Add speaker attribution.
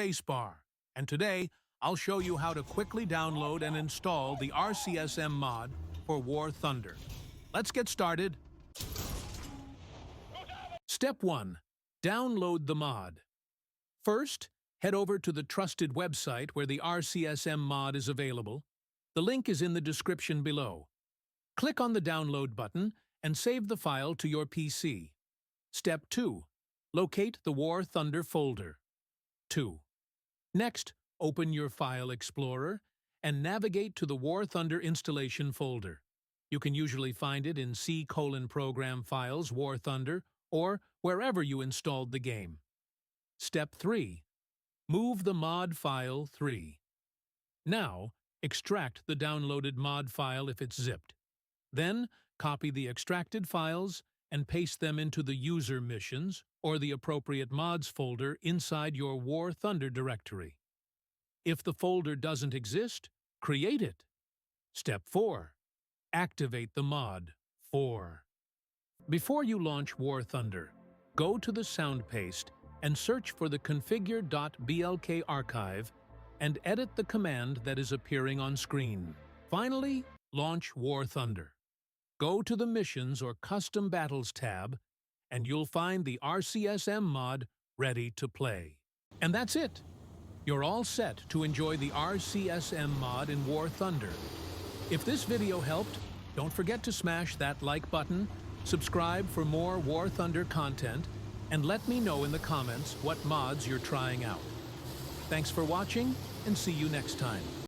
Speaker 1: Spacebar. And today, I'll show you how to quickly download and install the RCSM mod for War Thunder. Let's get started. Step 1. Download the mod. First, head over to the trusted website where the RCSM mod is available. The link is in the description below. Click on the download button and save the file to your PC. Step 2. Locate the War Thunder folder. 2. Next, open your File Explorer and navigate to the War Thunder installation folder. You can usually find it in C:*Program Files War Thunder or wherever you installed the game. Step 3. Move the mod file 3. Now, extract the downloaded mod file if it's zipped. Then, copy the extracted files and paste them into the User Missions or the appropriate mods folder inside your War Thunder directory. If the folder doesn't exist, create it. Step 4. Activate the mod. 4. Before you launch War Thunder, go to the sound paste and search for the configure.blk archive and edit the command that is appearing on screen. Finally, launch War Thunder. Go to the Missions or Custom Battles tab, and you'll find the RCSM mod ready to play. And that's it! You're all set to enjoy the RCSM mod in War Thunder. If this video helped, don't forget to smash that like button, subscribe for more War Thunder content, and let me know in the comments what mods you're trying out. Thanks for watching, and see you next time.